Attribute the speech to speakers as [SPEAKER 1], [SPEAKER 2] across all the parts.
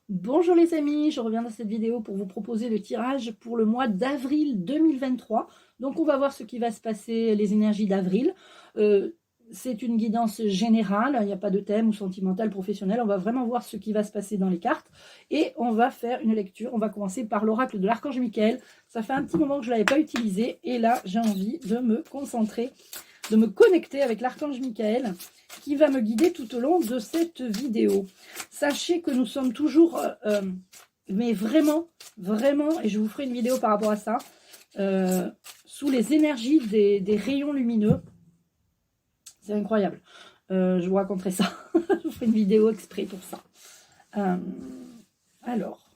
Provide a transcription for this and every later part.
[SPEAKER 1] Bonjour les amis, je reviens dans cette vidéo pour vous proposer le tirage pour le mois d'avril 2023. Donc on va voir ce qui va se passer, les énergies d'avril. C'est une guidance générale, il n'y a pas de thème ou sentimental, professionnel. On va vraiment voir ce qui va se passer dans les cartes et on va faire une lecture. On va commencer par l'oracle de l'archange Michael. Ça fait un petit moment que je ne l'avais pas utilisé et là j'ai envie de me concentrer, de me connecter avec l'archange Michael qui va me guider tout au long de cette vidéo. Sachez que nous sommes toujours, mais vraiment, et je vous ferai une vidéo par rapport à ça, sous les énergies des rayons lumineux. C'est incroyable. Je vous raconterai ça. Je vous ferai une vidéo exprès pour ça. Alors,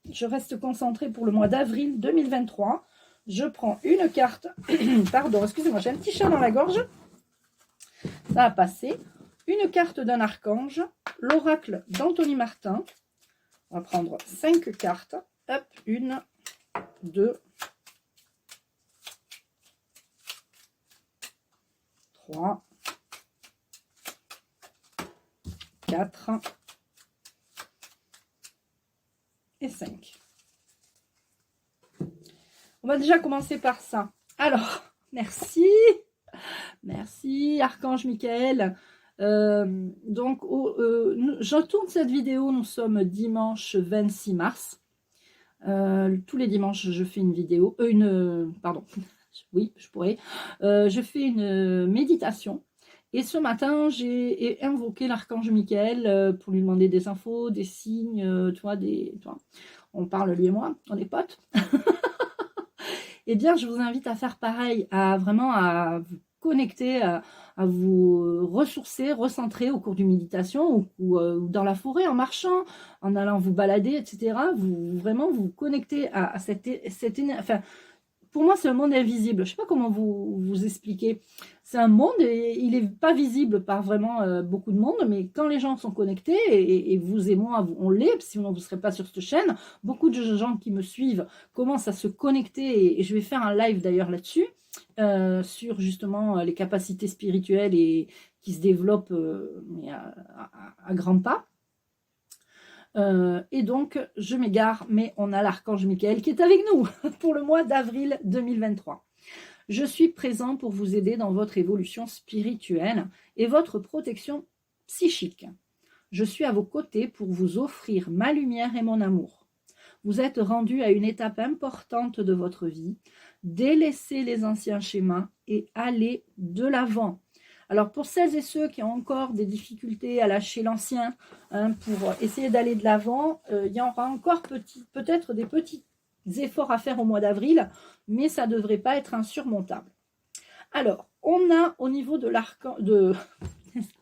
[SPEAKER 1] je reste concentrée pour le mois d'avril 2023. Je prends une carte. Pardon, excusez-moi, j'ai un petit chat dans la gorge. Ça a passé. Une carte d'un archange, l'oracle d'Anthony Martin. On va prendre 5 cartes. Hop, 1, 2, 3, 4 et 5. On va déjà commencer par ça. Alors, merci. Merci, Archange Michael. Donc, je tourne cette vidéo, nous sommes dimanche 26 mars. Tous les dimanches, je fais une vidéo, pardon, oui, je pourrais. Je fais une méditation. Et ce matin, j'ai invoqué l'archange Michael pour lui demander des infos, des signes, tu vois, on parle lui et moi, on est potes. Eh bien, je vous invite à faire pareil, à vraiment à vous connecter, à vous ressourcer, recentrer au cours d'une méditation ou dans la forêt, en marchant, en allant vous balader, etc. Vous vraiment vous connecter à cette énergie. Enfin, pour moi, c'est un monde invisible. Je ne sais pas comment vous expliquer. C'est un monde et il n'est pas visible par vraiment beaucoup de monde, mais quand les gens sont connectés, et vous et moi, on l'est, sinon vous ne serez pas sur cette chaîne, beaucoup de gens qui me suivent commencent à se connecter, et je vais faire un live d'ailleurs là-dessus, sur justement les capacités spirituelles et qui se développent mais à grands pas. Et donc, je m'égare, mais on a l'archange Michael qui est avec nous pour le mois d'avril 2023. Je suis présent pour vous aider dans votre évolution spirituelle et votre protection psychique. Je suis à vos côtés pour vous offrir ma lumière et mon amour. Vous êtes rendu à une étape importante de votre vie. Délaissez les anciens schémas et allez de l'avant. Alors, pour celles et ceux qui ont encore des difficultés à lâcher l'ancien, pour essayer d'aller de l'avant, il y aura encore peut-être des petits efforts à faire au mois d'avril, mais ça ne devrait pas être insurmontable. Alors, on a au niveau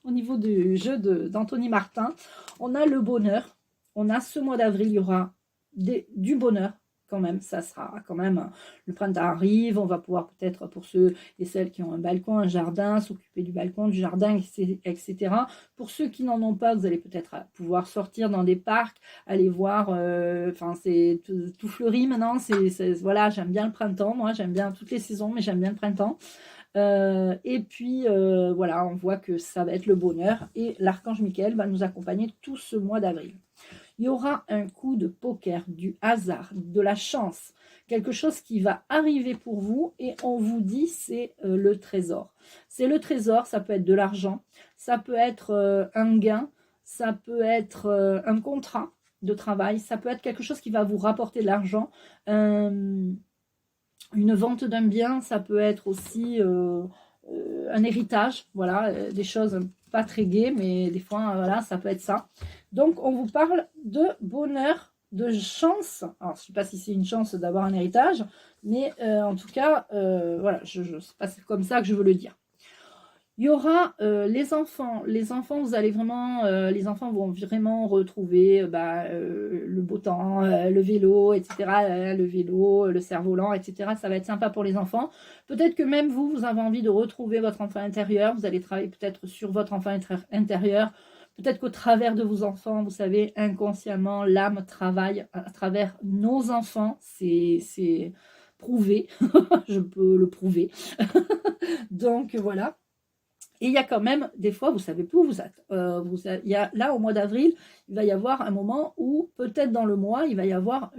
[SPEAKER 1] au niveau du jeu d'Anthony Martin, on a le bonheur. On a ce mois d'avril, il y aura du bonheur. Quand même, ça sera quand même, le printemps arrive, on va pouvoir peut-être, pour ceux et celles qui ont un balcon, un jardin, s'occuper du balcon, du jardin, etc. Pour ceux qui n'en ont pas, vous allez peut-être pouvoir sortir dans des parcs, aller voir, enfin c'est tout fleuri maintenant, voilà, j'aime bien le printemps, moi j'aime bien toutes les saisons, mais j'aime bien le printemps. Et puis voilà, on voit que ça va être le bonheur et l'archange Michael va nous accompagner tout ce mois d'avril. Il y aura un coup de poker, du hasard, de la chance, quelque chose qui va arriver pour vous et on vous dit c'est le trésor. C'est le trésor, ça peut être de l'argent, ça peut être un gain, ça peut être un contrat de travail, ça peut être quelque chose qui va vous rapporter de l'argent, une vente d'un bien, ça peut être aussi un héritage, voilà, des choses pas très gaies, mais des fois, voilà, ça peut être ça. Donc, on vous parle de bonheur, de chance. Alors, je ne sais pas si c'est une chance d'avoir un héritage, mais en tout cas, voilà, c'est pas comme ça que je veux le dire. Il y aura les enfants. Les enfants, vous allez vraiment, les enfants vont vraiment retrouver le beau temps, le vélo, etc. Le vélo, le cerf-volant, etc. Ça va être sympa pour les enfants. Peut-être que même vous avez envie de retrouver votre enfant intérieur. Vous allez travailler peut-être sur votre enfant intérieur. Peut-être qu'au travers de vos enfants, vous savez, inconsciemment, l'âme travaille à travers nos enfants. C'est prouvé. Je peux le prouver. Donc voilà. Et il y a quand même, des fois, vous savez plus où vous êtes. Là, au mois d'avril, il va y avoir un moment où, peut-être dans le mois, il va y avoir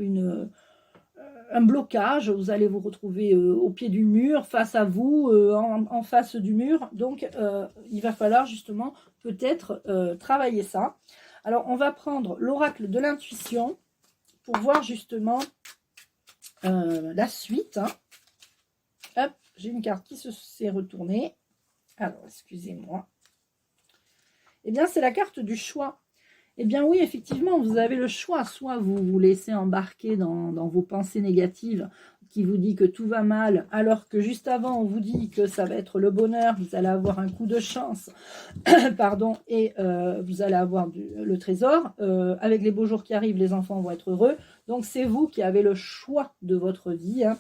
[SPEAKER 1] un blocage. Vous allez vous retrouver au pied du mur, face à vous, en face du mur. Donc, il va falloir justement peut-être travailler ça. Alors, on va prendre l'oracle de l'intuition pour voir justement la suite. Hein. Hop, j'ai une carte qui s'est retournée. Alors, excusez-moi. Eh bien, c'est la carte du choix. Eh bien, oui, effectivement, vous avez le choix. Soit vous vous laissez embarquer dans vos pensées négatives qui vous dit que tout va mal, alors que juste avant, on vous dit que ça va être le bonheur, vous allez avoir un coup de chance, pardon, et vous allez avoir le trésor. Avec les beaux jours qui arrivent, les enfants vont être heureux. Donc, c'est vous qui avez le choix de votre vie, hein.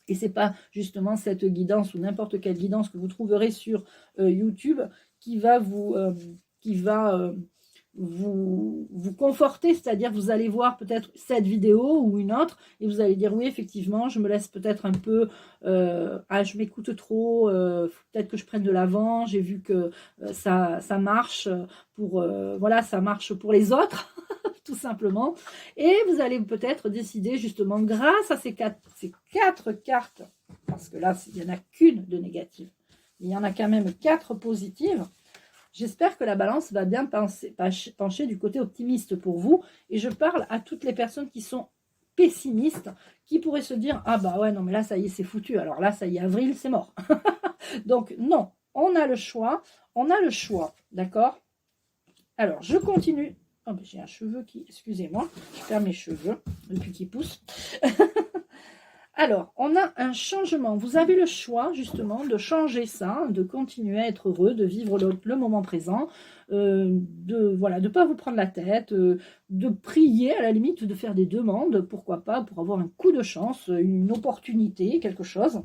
[SPEAKER 1] Et c'est pas justement cette guidance ou n'importe quelle guidance que vous trouverez sur YouTube qui va vous conforter, c'est-à-dire vous allez voir peut-être cette vidéo ou une autre et vous allez dire oui effectivement je me laisse peut-être un peu je m'écoute trop, peut-être que je prenne de l'avant, j'ai vu que ça marche pour voilà, ça marche pour les autres tout simplement, et vous allez peut-être décider justement grâce à ces quatre cartes, parce que là il n'y en a qu'une de négative, il y en a quand même 4 positives. J'espère que la balance va bien pencher du côté optimiste pour vous, et je parle à toutes les personnes qui sont pessimistes, qui pourraient se dire ah bah ouais non mais là ça y est c'est foutu, alors là ça y est avril c'est mort. Donc non, on a le choix, d'accord. Alors je continue. Oh, ben, j'ai un cheveu qui... Excusez-moi, je perds mes cheveux depuis qu'ils poussent. Alors, on a un changement. Vous avez le choix, justement, de changer ça, de continuer à être heureux, de vivre le moment présent, de voilà, de pas vous prendre la tête, de prier, à la limite, de faire des demandes, pourquoi pas, pour avoir un coup de chance, une opportunité, quelque chose.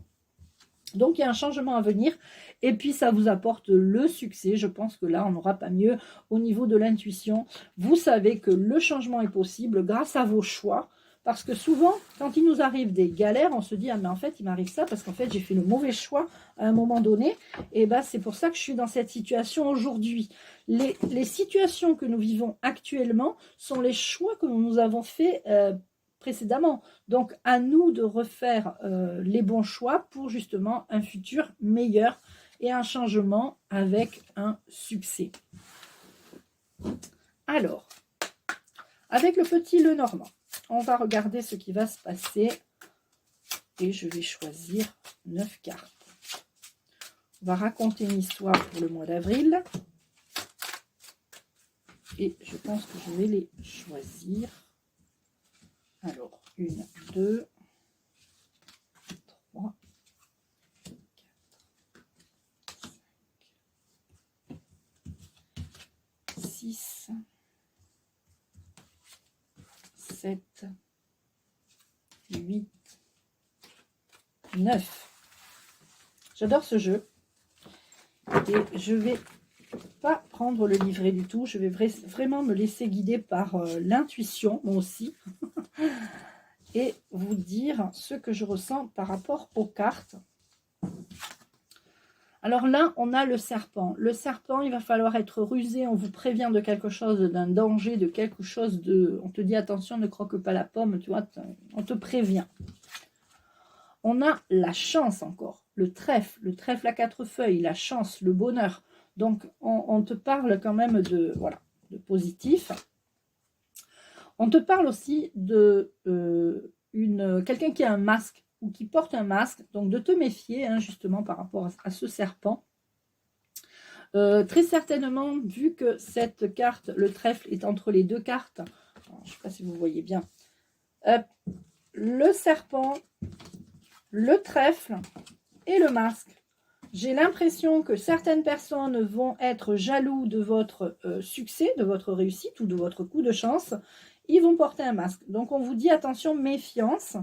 [SPEAKER 1] Donc, il y a un changement à venir et puis ça vous apporte le succès. Je pense que là, on n'aura pas mieux au niveau de l'intuition. Vous savez que le changement est possible grâce à vos choix. Parce que souvent, quand il nous arrive des galères, on se dit « Ah, mais en fait, il m'arrive ça parce qu'en fait, j'ai fait le mauvais choix à un moment donné. » Et bien, c'est pour ça que je suis dans cette situation aujourd'hui. Les situations que nous vivons actuellement sont les choix que nous avons faits précédemment. Donc, à nous de refaire les bons choix pour justement un futur meilleur et un changement avec un succès. Alors, avec le petit Lenormand, on va regarder ce qui va se passer et je vais choisir 9 cartes. On va raconter une histoire pour le mois d'avril et je pense que je vais les choisir. Alors, 1, 2, 3, 4, 5, 6, 7, 8, 9. J'adore ce jeu. Et je vais pas prendre le livret du tout. Je vais vraiment me laisser guider par l'intuition, moi aussi. Et vous dire ce que je ressens par rapport aux cartes. Alors là, on a le serpent. Le serpent, il va falloir être rusé. On vous prévient de quelque chose, d'un danger, de quelque chose de... On te dit, attention, ne croque pas la pomme, tu vois, on te prévient. On a la chance encore, le trèfle à 4 feuilles, la chance, le bonheur. Donc, on te parle quand même de, voilà, de positif. On te parle aussi de quelqu'un qui a un masque ou qui porte un masque, donc de te méfier hein, justement par rapport à ce serpent. Très certainement, vu que cette carte, le trèfle, est entre les 2 cartes, alors, je ne sais pas si vous voyez bien, le serpent, le trèfle et le masque. J'ai l'impression que certaines personnes vont être jaloux de votre succès, de votre réussite ou de votre coup de chance. Ils vont porter un masque. Donc, on vous dit attention, méfiance.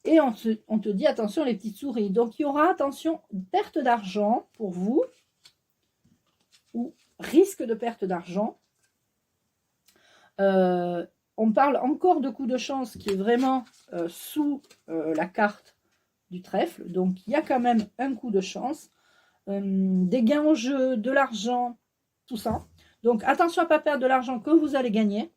[SPEAKER 1] Et on te dit attention, les petites souris. Donc, il y aura attention, perte d'argent pour vous ou risque de perte d'argent. On parle encore de coup de chance qui est vraiment sous la carte du trèfle. Donc, il y a quand même un coup de chance. des gains au jeu, de l'argent, tout ça. Donc attention à ne pas perdre de l'argent que vous allez gagner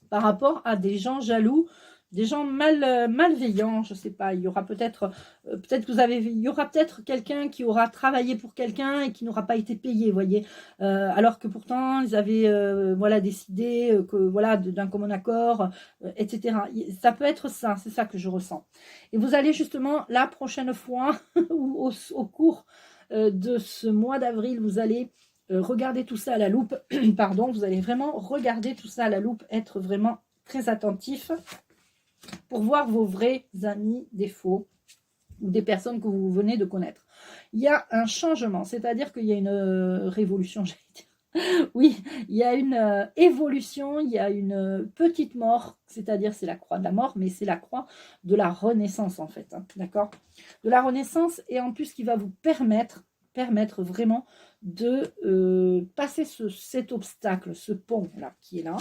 [SPEAKER 1] par rapport à des gens jaloux, des gens malveillants, je ne sais pas, il y aura peut-être, il y aura peut-être quelqu'un qui aura travaillé pour quelqu'un et qui n'aura pas été payé, voyez, alors que pourtant ils avaient voilà, décidé que voilà, d'un commun accord, etc. Ça peut être ça, c'est ça que je ressens. Et vous allez justement la prochaine fois, ou au cours de ce mois d'avril, vous allez regarder tout ça à la loupe, pardon, vous allez vraiment regarder tout ça à la loupe, être vraiment très attentif pour voir vos vrais amis, des faux, ou des personnes que vous venez de connaître. Il y a un changement, c'est-à-dire qu'il y a une révolution, j'allais dire. Oui, il y a une évolution, il y a une petite mort, c'est-à-dire c'est la croix de la mort, mais c'est la croix de la renaissance en fait, hein, d'accord? De la renaissance, et en plus qui va vous permettre vraiment de passer cet obstacle, ce pont là qui est là,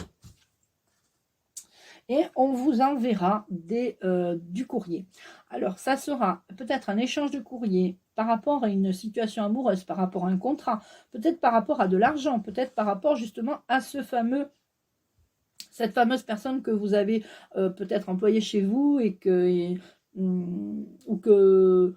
[SPEAKER 1] et on vous enverra du courrier. Alors ça sera peut-être un échange de courrier par rapport à une situation amoureuse, par rapport à un contrat, peut-être par rapport à de l'argent, peut-être par rapport justement à cette fameuse personne que vous avez peut-être employée chez vous et ou que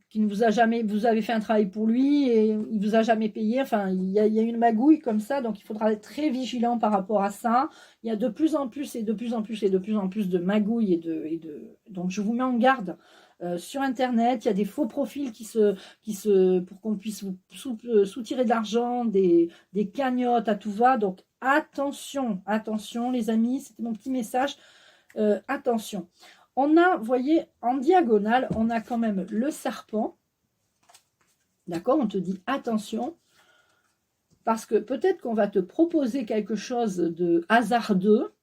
[SPEAKER 1] qui ne vous a jamais, vous avez fait un travail pour lui et il vous a jamais payé. Enfin, il y a une magouille comme ça, donc il faudra être très vigilant par rapport à ça. Il y a de plus en plus et de plus en plus et de plus en plus de magouilles donc je vous mets en garde. Sur internet, il y a des faux profils pour qu'on puisse vous soutirer de l'argent, des cagnottes à tout va. Donc attention les amis, c'était mon petit message. Attention. On a, vous voyez, en diagonale, on a quand même le serpent. D'accord? On te dit attention. Parce que peut-être qu'on va te proposer quelque chose de hasardeux.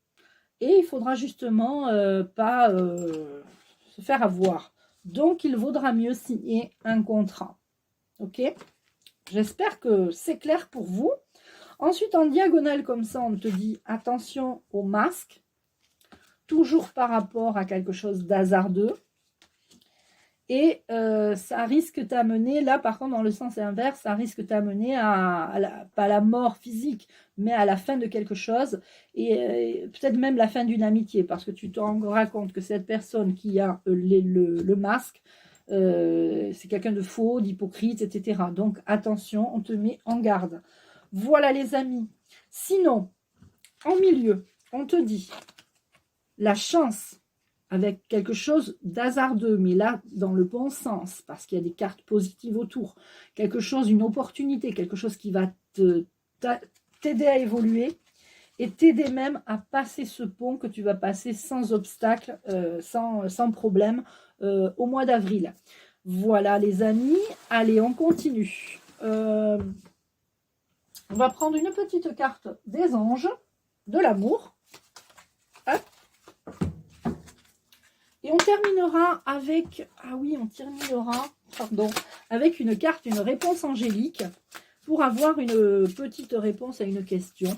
[SPEAKER 1] Et il faudra justement pas se faire avoir. Donc, il vaudra mieux signer un contrat. Ok? J'espère que c'est clair pour vous. Ensuite, en diagonale, comme ça, on te dit attention au masque. Toujours par rapport à quelque chose d'hasardeux. Et ça risque t'amener, là par contre dans le sens inverse, ça risque t'amener pas à la mort physique, mais à la fin de quelque chose, et peut-être même la fin d'une amitié, parce que tu te rendras compte que cette personne qui a le masque, c'est quelqu'un de faux, d'hypocrite, etc. Donc attention, on te met en garde. Voilà les amis. Sinon, en milieu, on te dit la chance avec quelque chose d'hasardeux, mais là, dans le bon sens, parce qu'il y a des cartes positives autour, quelque chose, une opportunité, quelque chose qui va t'aider à évoluer et t'aider même à passer ce pont que tu vas passer sans obstacle, sans problème, au mois d'avril. Voilà les amis, allez, on continue. On va prendre une petite carte des anges, de l'amour. Hop. Et on terminera avec, avec une carte, une réponse angélique, pour avoir une petite réponse à une question.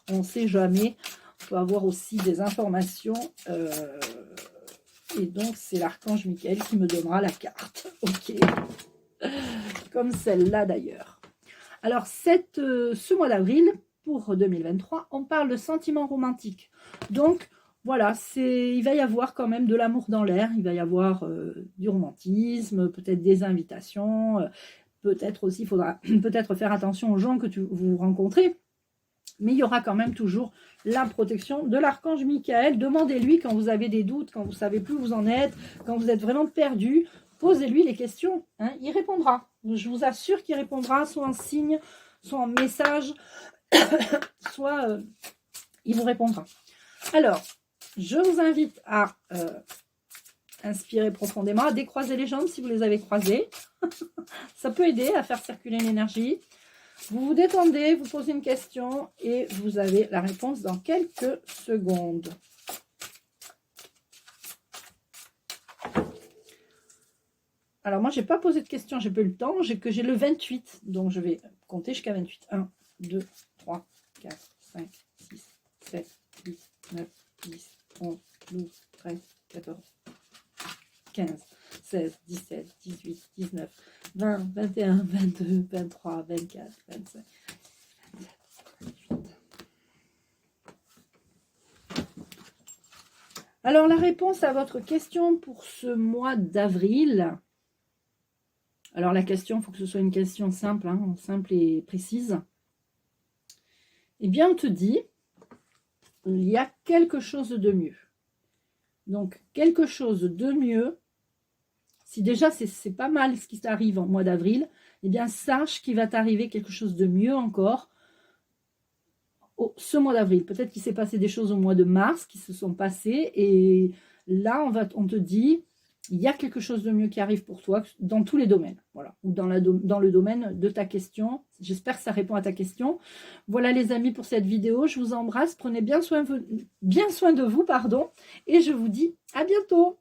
[SPEAKER 1] On ne sait jamais, on peut avoir aussi des informations. Et donc, c'est l'archange Michael qui me donnera la carte. Ok. Comme celle-là d'ailleurs. Alors, ce mois d'avril, pour 2023, on parle de sentiments romantiques. Donc, voilà, il va y avoir quand même de l'amour dans l'air, il va y avoir du romantisme, peut-être des invitations, peut-être aussi, il faudra peut-être faire attention aux gens que vous rencontrez, mais il y aura quand même toujours la protection de l'archange Michael. Demandez-lui quand vous avez des doutes, quand vous ne savez plus où vous en êtes, quand vous êtes vraiment perdu, posez-lui les questions, hein, il répondra. Je vous assure qu'il répondra, soit en signe, soit en message, soit il vous répondra. Alors, je vous invite à inspirer profondément, à décroiser les jambes si vous les avez croisées. Ça peut aider à faire circuler l'énergie. Vous vous détendez, vous posez une question et vous avez la réponse dans quelques secondes. Alors moi, je n'ai pas posé de questions, j'ai pas eu le temps, j'ai le 28. Donc je vais compter jusqu'à 28. 1, 2, 3, 4, 5, 6, 7, 8, 9, 10, 11, 12, 13, 14, 15, 16, 17, 18, 19, 20, 21, 22, 23, 24, 25. Alors, la réponse à votre question pour ce mois d'avril. Alors, la question, il faut que ce soit une question simple, hein, simple et précise. Eh bien, on te dit, il y a quelque chose de mieux. Donc, quelque chose de mieux, si déjà c'est pas mal ce qui t'arrive en mois d'avril, eh bien, sache qu'il va t'arriver quelque chose de mieux encore ce mois d'avril. Peut-être qu'il s'est passé des choses au mois de mars qui se sont passées et là, on te dit, il y a quelque chose de mieux qui arrive pour toi dans tous les domaines. Voilà, ou dans le domaine de ta question. J'espère que ça répond à ta question. Voilà les amis pour cette vidéo. Je vous embrasse. Prenez bien soin de vous, pardon. Et je vous dis à bientôt.